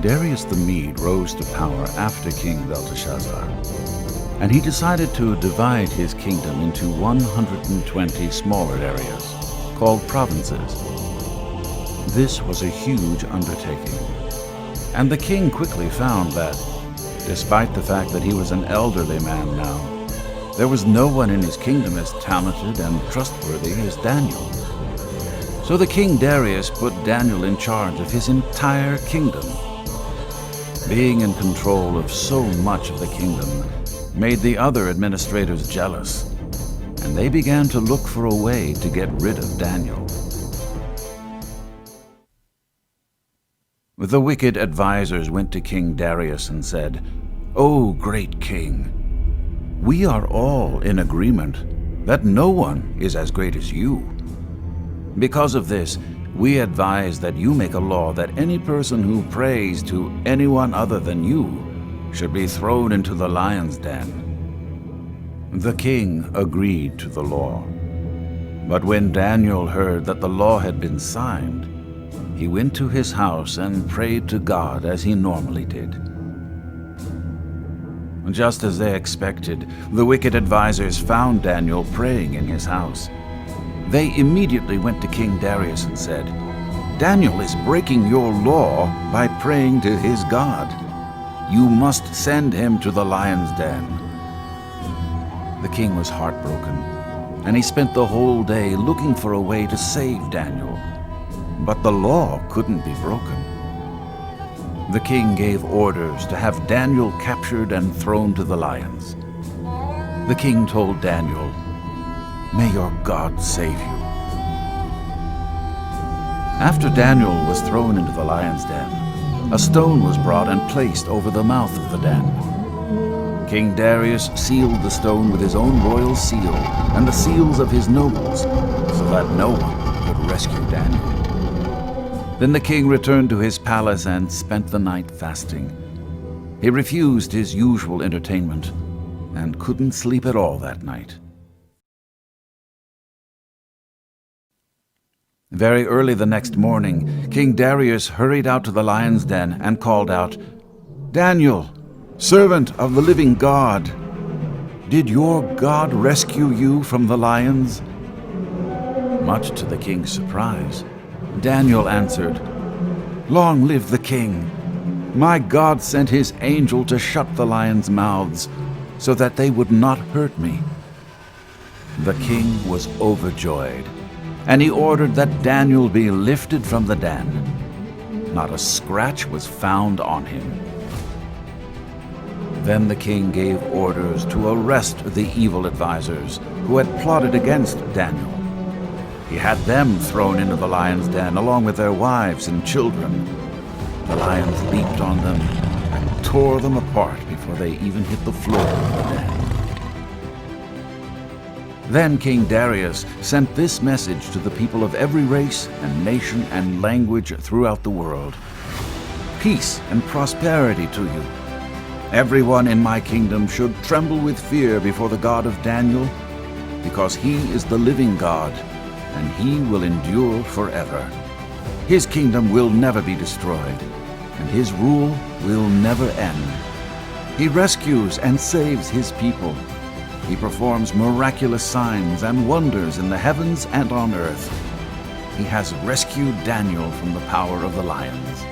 Darius the Mede rose to power after King Belteshazzar, and he decided to divide his kingdom into 120 smaller areas, called provinces. This was a huge undertaking, and the king quickly found that, despite the fact that he was an elderly man now, there was no one in his kingdom as talented and trustworthy as Daniel. So the king Darius put Daniel in charge of his entire kingdom. Being in control of so much of the kingdom made the other administrators jealous, and they began to look for a way to get rid of Daniel. The wicked advisors went to King Darius and said, "O great king, we are all in agreement that no one is as great as you. Because of this, we advise that you make a law that any person who prays to anyone other than you should be thrown into the lion's den." The king agreed to the law. But when Daniel heard that the law had been signed, he went to his house and prayed to God as he normally did. Just as they expected, the wicked advisors found Daniel praying in his house. They immediately went to King Darius and said, "Daniel is breaking your law by praying to his God. You must send him to the lion's den." The king was heartbroken, and he spent the whole day looking for a way to save Daniel. But the law couldn't be broken. The king gave orders to have Daniel captured and thrown to the lions. The king told Daniel, "May your God save you." After Daniel was thrown into the lion's den, a stone was brought and placed over the mouth of the den. King Darius sealed the stone with his own royal seal and the seals of his nobles, so that no one could rescue Daniel. Then the king returned to his palace and spent the night fasting. He refused his usual entertainment and couldn't sleep at all that night. Very early the next morning, King Darius hurried out to the lion's den and called out, "Daniel, servant of the living God, did your God rescue you from the lions?" Much to the king's surprise, Daniel answered, "Long live the king! My God sent his angel to shut the lions' mouths so that they would not hurt me." The king was overjoyed, and he ordered that Daniel be lifted from the den. Not a scratch was found on him. Then the king gave orders to arrest the evil advisors who had plotted against Daniel. He had them thrown into the lion's den along with their wives and children. The lions leaped on them and tore them apart before they even hit the floor of the den. Then King Darius sent this message to the people of every race and nation and language throughout the world. "Peace and prosperity to you. Everyone in my kingdom should tremble with fear before the God of Daniel, because he is the living God, and he will endure forever. His kingdom will never be destroyed, and his rule will never end. He rescues and saves his people. He performs miraculous signs and wonders in the heavens and on earth. He has rescued Daniel from the power of the lions."